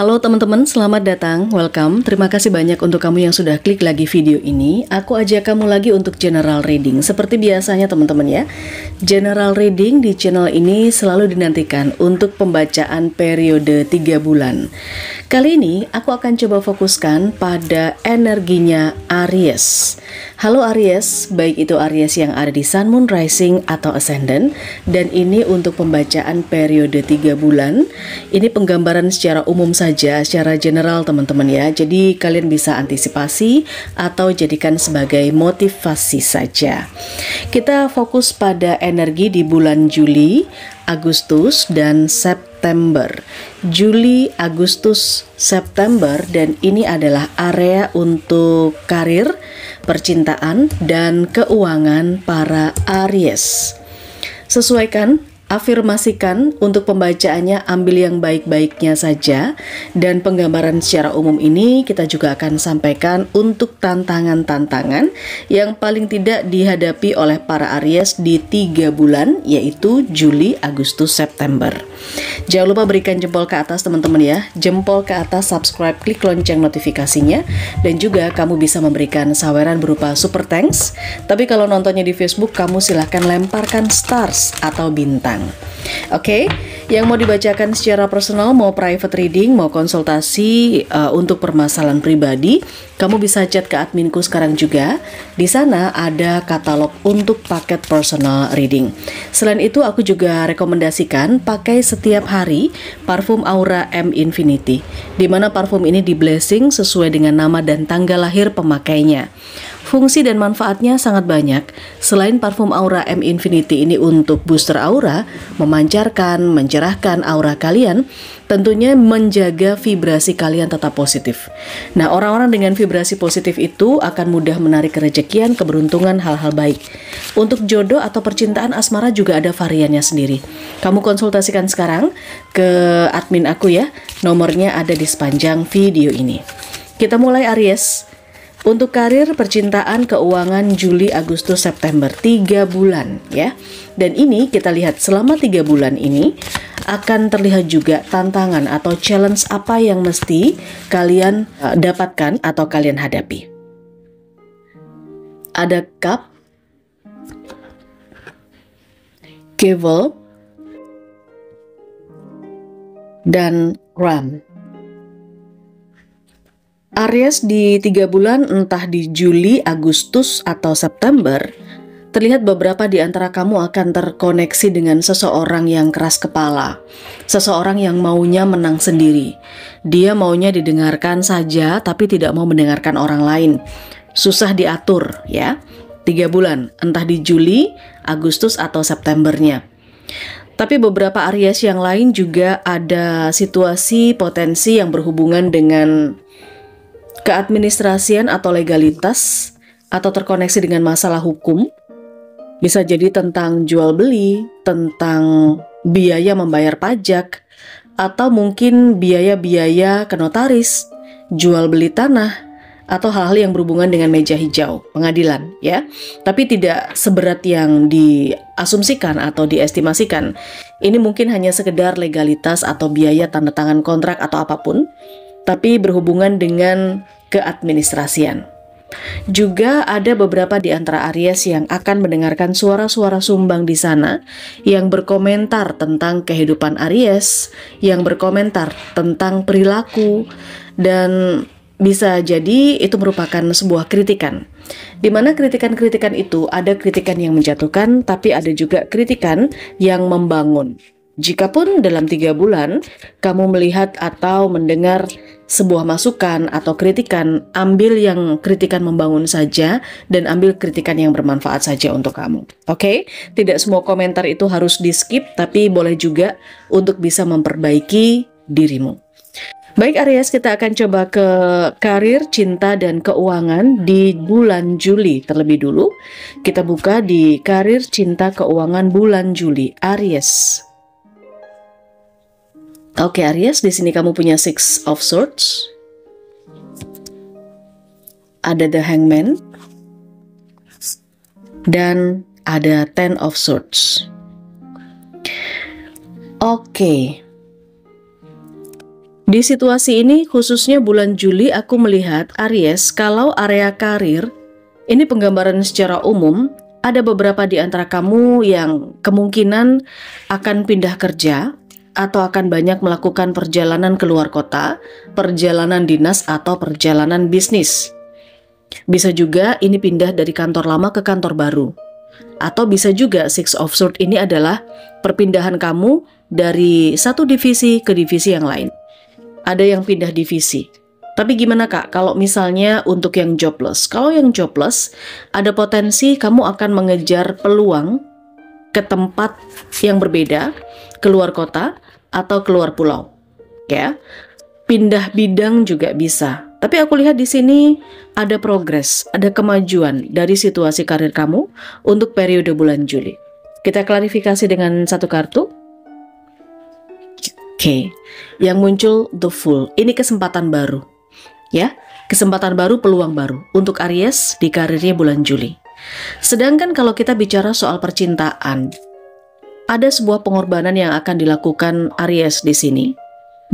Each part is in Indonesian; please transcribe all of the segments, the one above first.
Halo teman-teman, selamat datang, welcome. Terima kasih banyak untuk kamu yang sudah klik lagi video ini. Aku ajak kamu lagi untuk general reading. Seperti biasanya teman-teman ya, general reading di channel ini selalu dinantikan untuk pembacaan periode 3 bulan. Kali ini aku akan coba fokuskan pada energinya Aries. Halo Aries, baik itu Aries yang ada di Sun, Moon, Rising atau Ascendant. Dan ini untuk pembacaan periode 3 bulan. Ini penggambaran secara umum saja, secara general teman-teman ya. Jadi kalian bisa antisipasi atau jadikan sebagai motivasi saja. Kita fokus pada energi di bulan Juli, Agustus, dan September. Juli, Agustus, September, dan ini adalah area untuk karir, percintaan, dan keuangan para Aries. Sesuaikan, afirmasikan untuk pembacaannya, ambil yang baik-baiknya saja. Dan penggambaran secara umum ini kita juga akan sampaikan untuk tantangan-tantangan yang paling tidak dihadapi oleh para Aries di 3 bulan, yaitu Juli, Agustus, September. Jangan lupa berikan jempol ke atas teman-teman ya. Jempol ke atas, subscribe, klik lonceng notifikasinya. Dan juga kamu bisa memberikan saweran berupa super thanks. Tapi kalau nontonnya di Facebook, kamu silahkan lemparkan stars atau bintang. Oke, yang mau dibacakan secara personal, mau private reading, mau konsultasi untuk permasalahan pribadi, kamu bisa chat ke adminku sekarang juga. Di sana ada katalog untuk paket personal reading. Selain itu, aku juga rekomendasikan pakai setiap hari parfum Aura M Infinity, di mana parfum ini di blessing sesuai dengan nama dan tanggal lahir pemakainya. Fungsi dan manfaatnya sangat banyak. Selain parfum Aura M Infinity ini untuk booster aura, memancarkan, mencerahkan aura kalian, tentunya menjaga vibrasi kalian tetap positif. Nah, orang-orang dengan vibrasi positif itu akan mudah menarik kerejekian, keberuntungan, hal-hal baik. Untuk jodoh atau percintaan asmara juga ada variannya sendiri. Kamu konsultasikan sekarang ke admin aku ya. Nomornya ada di sepanjang video ini. Kita mulai Aries. Untuk karir, percintaan, keuangan Juli, Agustus, September, 3 bulan ya. Dan ini kita lihat selama 3 bulan ini akan terlihat juga tantangan atau challenge apa yang mesti kalian dapatkan atau kalian hadapi. Ada Cup, Devil, dan Ram. Aries di 3 bulan, entah di Juli, Agustus, atau September, terlihat beberapa di antara kamu akan terkoneksi dengan seseorang yang keras kepala. Seseorang yang maunya menang sendiri. Dia maunya didengarkan saja, tapi tidak mau mendengarkan orang lain. Susah diatur ya. 3 bulan, entah di Juli, Agustus, atau Septembernya. Tapi beberapa Aries yang lain juga ada situasi potensi yang berhubungan dengan keadministrasian atau legalitas, atau terkoneksi dengan masalah hukum. Bisa jadi tentang jual beli, tentang biaya membayar pajak, atau mungkin biaya-biaya ke notaris, jual beli tanah, atau hal-hal yang berhubungan dengan meja hijau, pengadilan ya. Tapi tidak seberat yang diasumsikan atau diestimasikan. Ini mungkin hanya sekedar legalitas atau biaya tanda tangan kontrak atau apapun, tapi berhubungan dengan keadministrasian. Juga ada beberapa di antara Aries yang akan mendengarkan suara-suara sumbang di sana yang berkomentar tentang kehidupan Aries, yang berkomentar tentang perilaku, dan bisa jadi itu merupakan sebuah kritikan. Di mana kritikan-kritikan itu ada kritikan yang menjatuhkan, tapi ada juga kritikan yang membangun. Jikapun dalam 3 bulan kamu melihat atau mendengar sebuah masukan atau kritikan, ambil yang kritikan membangun saja dan ambil kritikan yang bermanfaat saja untuk kamu. Oke? Tidak semua komentar itu harus di-skip, tapi boleh juga untuk bisa memperbaiki dirimu. Baik Aries, kita akan coba ke karir, cinta, dan keuangan di bulan Juli terlebih dulu. Kita buka di karir, cinta, keuangan bulan Juli, Aries. Oke Aries, di sini kamu punya Six of Swords. Ada The Hangman. Dan ada Ten of Swords. Oke. Di situasi ini, khususnya bulan Juli, aku melihat Aries, kalau area karir, ini penggambaran secara umum, ada beberapa di antara kamu yang kemungkinan akan pindah kerja, atau akan banyak melakukan perjalanan keluar kota, perjalanan dinas, atau perjalanan bisnis. Bisa juga ini pindah dari kantor lama ke kantor baru. Atau bisa juga Six of Swords ini adalah perpindahan kamu dari satu divisi ke divisi yang lain. Ada yang pindah divisi. Tapi gimana Kak, kalau misalnya untuk yang jobless? Kalau yang jobless, ada potensi kamu akan mengejar peluang ke tempat yang berbeda, keluar kota, atau keluar pulau. Ya, pindah bidang juga bisa. Tapi aku lihat di sini ada progres, ada kemajuan dari situasi karir kamu untuk periode bulan Juli. Kita klarifikasi dengan satu kartu. Oke, yang muncul The Fool. Ini kesempatan baru. Ya, kesempatan baru, peluang baru untuk Aries di karirnya bulan Juli. Sedangkan kalau kita bicara soal percintaan, ada sebuah pengorbanan yang akan dilakukan Aries di sini.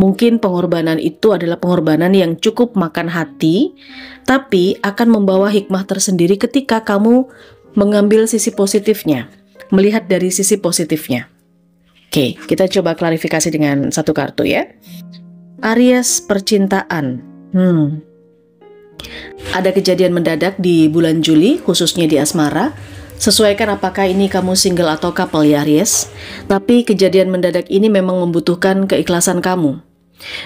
Mungkin pengorbanan itu adalah pengorbanan yang cukup makan hati, tapi akan membawa hikmah tersendiri ketika kamu mengambil sisi positifnya, melihat dari sisi positifnya. Oke, kita coba klarifikasi dengan satu kartu ya. Aries percintaan. Ada kejadian mendadak di bulan Juli, khususnya di asmara. Sesuaikan apakah ini kamu single atau couple ya Aries. Tapi kejadian mendadak ini memang membutuhkan keikhlasan kamu.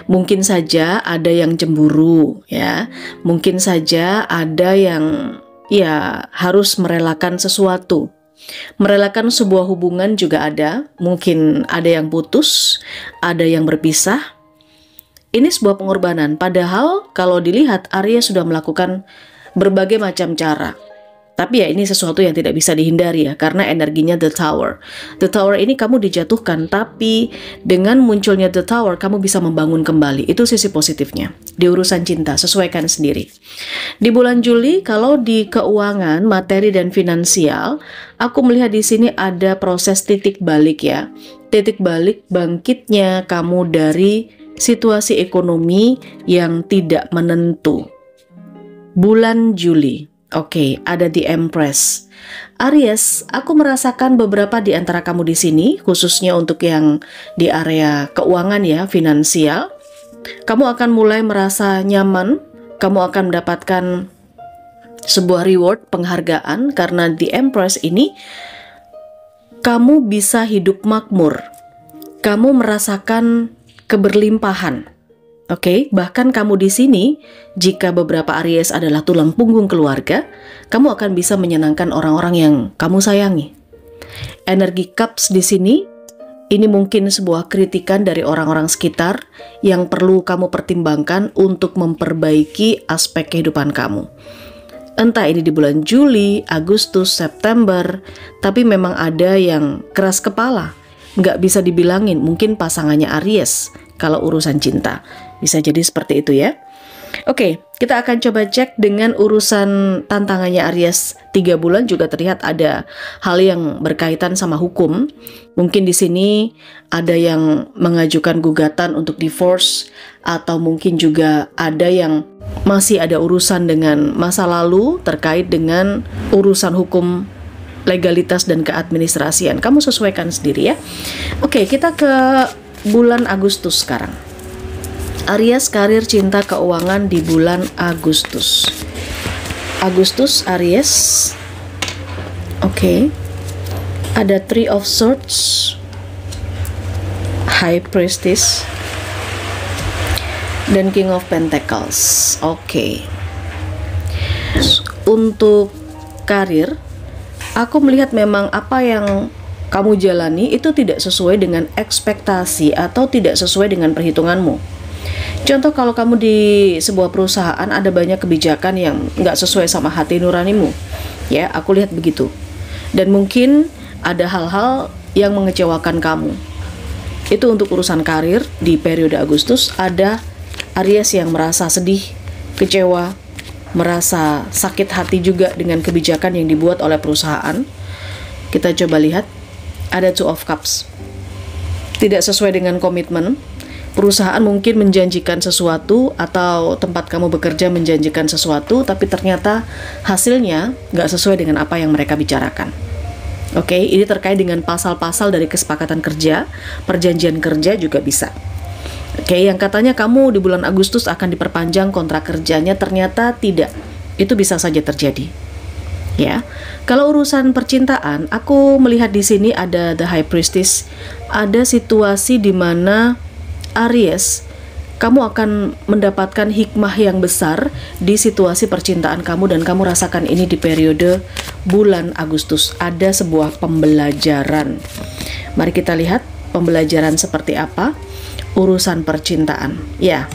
Mungkin saja ada yang cemburu ya. Mungkin saja ada yang ya harus merelakan sesuatu. Merelakan sebuah hubungan juga ada. Mungkin ada yang putus, ada yang berpisah. Ini sebuah pengorbanan. Padahal kalau dilihat Aries sudah melakukan berbagai macam cara. Tapi ya ini sesuatu yang tidak bisa dihindari ya, karena energinya The Tower. The Tower ini kamu dijatuhkan, tapi dengan munculnya The Tower kamu bisa membangun kembali. Itu sisi positifnya. Di urusan cinta, sesuaikan sendiri. Di bulan Juli, kalau di keuangan, materi dan finansial, aku melihat di sini ada proses titik balik ya. Titik balik bangkitnya kamu dari situasi ekonomi yang tidak menentu. Bulan Juli. Oke, ada di Empress. Aries, aku merasakan beberapa di antara kamu di sini, khususnya untuk yang di area keuangan ya, finansial. Kamu akan mulai merasa nyaman, kamu akan mendapatkan sebuah reward, penghargaan, karena di Empress ini kamu bisa hidup makmur. Kamu merasakan keberlimpahan. Oke, bahkan kamu di sini, jika beberapa Aries adalah tulang punggung keluarga, kamu akan bisa menyenangkan orang-orang yang kamu sayangi. Energi Cups di sini, ini mungkin sebuah kritikan dari orang-orang sekitar yang perlu kamu pertimbangkan untuk memperbaiki aspek kehidupan kamu. Entah ini di bulan Juli, Agustus, September, tapi memang ada yang keras kepala. Nggak bisa dibilangin, mungkin pasangannya Aries kalau urusan cinta. Bisa jadi seperti itu ya. Oke, kita akan coba cek dengan urusan tantangannya Aries 3 bulan. Juga terlihat ada hal yang berkaitan sama hukum. Mungkin di sini ada yang mengajukan gugatan untuk divorce, atau mungkin juga ada yang masih ada urusan dengan masa lalu terkait dengan urusan hukum, legalitas dan keadministrasian. Kamu sesuaikan sendiri ya. Oke, kita ke bulan Agustus sekarang. Aries, karir, cinta, keuangan di bulan Agustus. Agustus, Aries. Oke. Ada Three of Swords, High Priestess, dan King of Pentacles. Oke. Untuk karir, aku melihat memang apa yang kamu jalani itu tidak sesuai dengan ekspektasi atau tidak sesuai dengan perhitunganmu. Contoh, kalau kamu di sebuah perusahaan ada banyak kebijakan yang nggak sesuai sama hati nuranimu. Ya, aku lihat begitu. Dan mungkin ada hal-hal yang mengecewakan kamu. Itu untuk urusan karir di periode Agustus. Ada Aries yang merasa sedih, kecewa, merasa sakit hati juga dengan kebijakan yang dibuat oleh perusahaan. Kita coba lihat. Ada Two of Cups. Tidak sesuai dengan komitmen. Perusahaan mungkin menjanjikan sesuatu atau tempat kamu bekerja menjanjikan sesuatu, tapi ternyata hasilnya nggak sesuai dengan apa yang mereka bicarakan. Oke, ini terkait dengan pasal-pasal dari kesepakatan kerja, perjanjian kerja juga bisa. Oke, yang katanya kamu di bulan Agustus akan diperpanjang kontrak kerjanya, ternyata tidak. Itu bisa saja terjadi. Ya, kalau urusan percintaan, aku melihat di sini ada the High Priestess, ada situasi di mana Aries, kamu akan mendapatkan hikmah yang besar di situasi percintaan kamu, dan kamu rasakan ini di periode bulan Agustus. Ada sebuah pembelajaran. Mari kita lihat pembelajaran seperti apa urusan percintaan. Ya,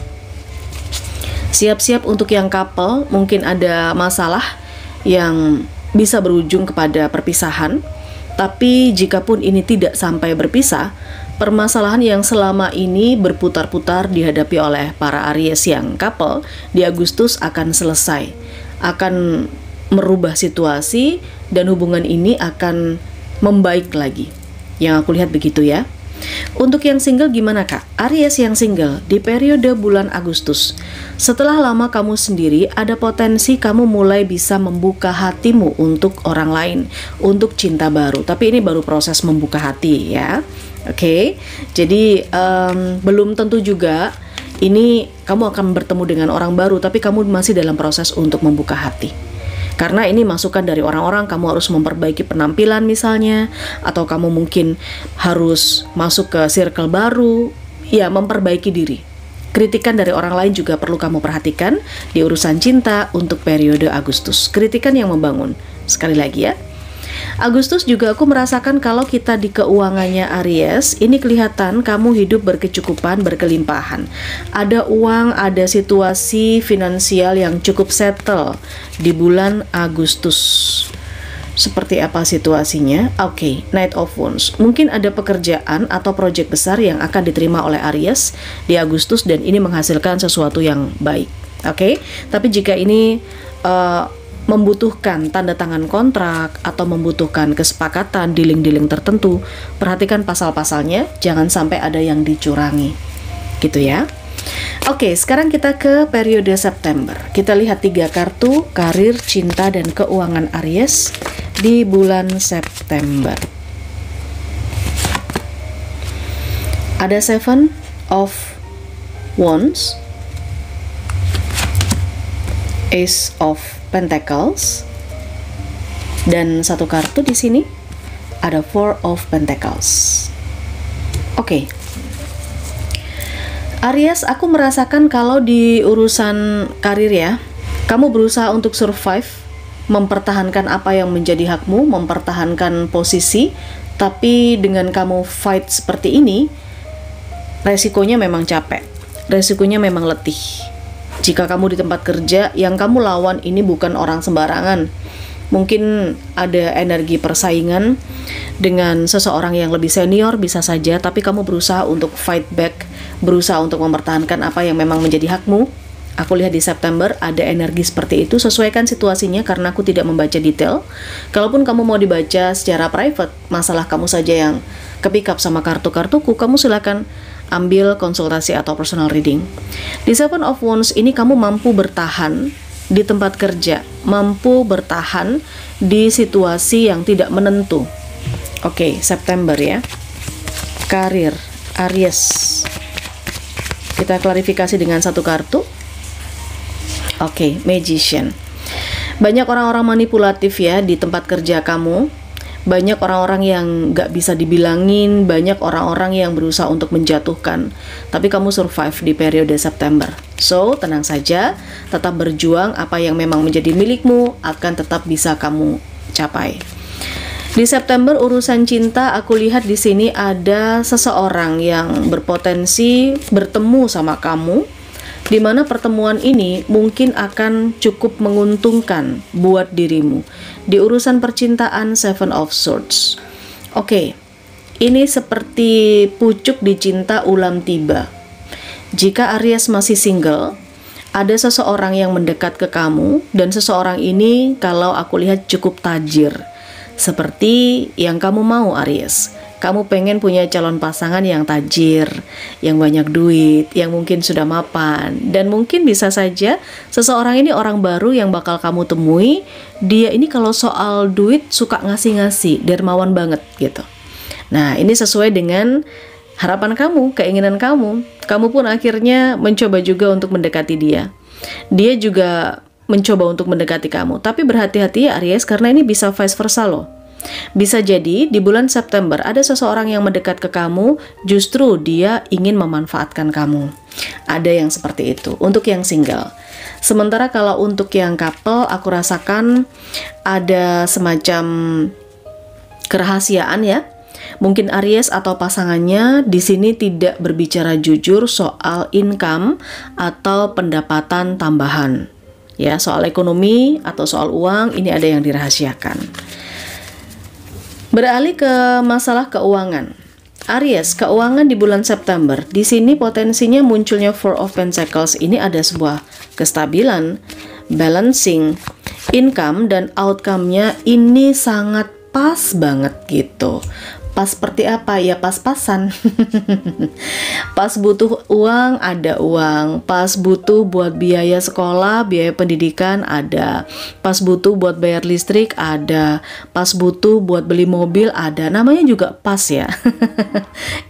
siap-siap untuk yang couple, mungkin ada masalah yang bisa berujung kepada perpisahan. Tapi jikapun ini tidak sampai berpisah, permasalahan yang selama ini berputar-putar dihadapi oleh para Aries yang couple di Agustus akan selesai, akan merubah situasi, dan hubungan ini akan membaik lagi. Yang aku lihat begitu ya. Untuk yang single gimana kak? Aries yang single di periode bulan Agustus, setelah lama kamu sendiri, ada potensi kamu mulai bisa membuka hatimu untuk orang lain, untuk cinta baru. Tapi ini baru proses membuka hati ya. Oke, jadi belum tentu juga ini kamu akan bertemu dengan orang baru, tapi kamu masih dalam proses untuk membuka hati. Karena ini masukan dari orang-orang, kamu harus memperbaiki penampilan misalnya, atau kamu mungkin harus masuk ke circle baru, ya memperbaiki diri. Kritikan dari orang lain juga perlu kamu perhatikan di urusan cinta untuk periode Agustus. Kritikan yang membangun. Sekali lagi ya. Agustus juga aku merasakan kalau kita di keuangannya Aries, ini kelihatan kamu hidup berkecukupan, berkelimpahan. Ada uang, ada situasi finansial yang cukup settle di bulan Agustus. Seperti apa situasinya? Oke, Knight of Wands. Mungkin ada pekerjaan atau proyek besar yang akan diterima oleh Aries di Agustus, dan ini menghasilkan sesuatu yang baik. Oke, tapi jika ini membutuhkan tanda tangan kontrak atau membutuhkan kesepakatan dealing-dealing tertentu, perhatikan pasal-pasalnya, jangan sampai ada yang dicurangi, gitu ya. Oke, sekarang kita ke periode September. Kita lihat 3 kartu karir, cinta, dan keuangan Aries di bulan September. Ada 7 of Wands, Ace of Pentacles, dan satu kartu di sini ada 4 of Pentacles. Oke. Aries, aku merasakan kalau di urusan karir ya, kamu berusaha untuk survive, mempertahankan apa yang menjadi hakmu, mempertahankan posisi, tapi dengan kamu fight seperti ini, resikonya memang capek, resikonya memang letih. Jika kamu di tempat kerja, yang kamu lawan ini bukan orang sembarangan. Mungkin ada energi persaingan dengan seseorang yang lebih senior, bisa saja, tapi kamu berusaha untuk fight back, berusaha untuk mempertahankan apa yang memang menjadi hakmu. Aku lihat di September ada energi seperti itu. Sesuaikan situasinya karena aku tidak membaca detail. Kalaupun kamu mau dibaca secara private, masalah kamu saja yang kepick up sama kartu-kartuku, kamu silakan ambil konsultasi atau personal reading. Di 7 of Wands ini kamu mampu bertahan di tempat kerja, mampu bertahan di situasi yang tidak menentu. Oke, September ya. Karir Aries. Kita klarifikasi dengan satu kartu. Oke, Magician. Banyak orang-orang manipulatif ya di tempat kerja kamu. Banyak orang-orang yang gak bisa dibilangin, banyak orang-orang yang berusaha untuk menjatuhkan. Tapi kamu survive di periode September. So, tenang saja, tetap berjuang, apa yang memang menjadi milikmu akan tetap bisa kamu capai. Di September urusan cinta, aku lihat di sini ada seseorang yang berpotensi bertemu sama kamu, di mana pertemuan ini mungkin akan cukup menguntungkan buat dirimu. Di urusan percintaan 7 of Swords. Oke, ini seperti pucuk dicinta ulam tiba. Jika Aries masih single, ada seseorang yang mendekat ke kamu, dan seseorang ini kalau aku lihat cukup tajir. Seperti yang kamu mau Aries. kamu pengen punya calon pasangan yang tajir, yang banyak duit, yang mungkin sudah mapan, dan mungkin bisa saja seseorang ini orang baru yang bakal kamu temui. Dia ini kalau soal duit suka ngasih-ngasih, dermawan banget gitu. Nah, ini sesuai dengan harapan kamu, keinginan kamu. Kamu pun akhirnya mencoba juga untuk mendekati dia. Dia juga mencoba untuk mendekati kamu. Tapi berhati-hati ya Aries, karena ini bisa vice versa loh. Bisa jadi di bulan September ada seseorang yang mendekat ke kamu, justru dia ingin memanfaatkan kamu. Ada yang seperti itu untuk yang single. Sementara kalau untuk yang couple, aku rasakan ada semacam kerahasiaan ya. Mungkin Aries atau pasangannya di sini tidak berbicara jujur soal income atau pendapatan tambahan. Ya, soal ekonomi atau soal uang ini ada yang dirahasiakan. Beralih ke masalah keuangan. Aries, keuangan di bulan September. Di sini potensinya munculnya Four of Pentacles. Ini ada sebuah kestabilan, balancing, income dan outcome-nya ini sangat pas banget gitu. Pas seperti apa? Ya pas-pasan. Pas butuh uang, ada uang. Pas butuh buat biaya sekolah, biaya pendidikan, ada. Pas butuh buat bayar listrik, ada. Pas butuh buat beli mobil, ada. Namanya juga pas ya.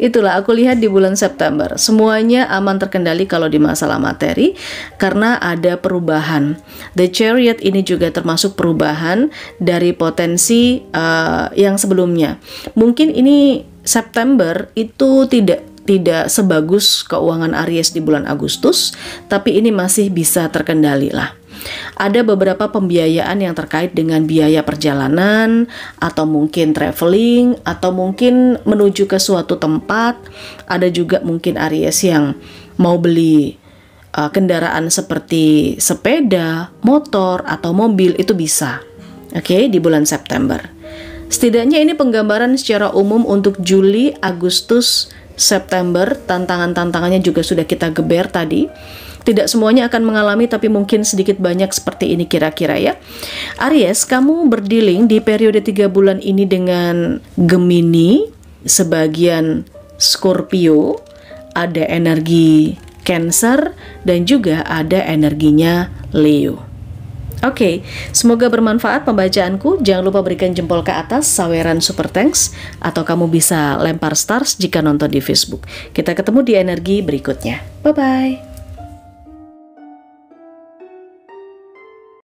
Itulah aku lihat di bulan September. Semuanya aman terkendali kalau di masalah materi, karena ada perubahan. The Chariot ini juga termasuk perubahan dari potensi yang sebelumnya. Mungkin ini September itu tidak sebagus keuangan Aries di bulan Agustus, tapi ini masih bisa terkendali lah. Ada beberapa pembiayaan yang terkait dengan biaya perjalanan, atau mungkin traveling, atau mungkin menuju ke suatu tempat. Ada juga mungkin Aries yang mau beli kendaraan seperti sepeda, motor, atau mobil, itu bisa. Oke, di bulan September. Setidaknya ini penggambaran secara umum untuk Juli, Agustus, September. Tantangan-tantangannya juga sudah kita geber tadi. Tidak semuanya akan mengalami, tapi mungkin sedikit banyak seperti ini kira-kira ya. Aries, kamu berdealing di periode 3 bulan ini dengan Gemini, sebagian Scorpio, ada energi Cancer, dan juga ada energinya Leo. Oke, semoga bermanfaat pembacaanku. Jangan lupa berikan jempol ke atas, saweran super thanks, atau kamu bisa lempar stars jika nonton di Facebook. Kita ketemu di energi berikutnya. Bye-bye.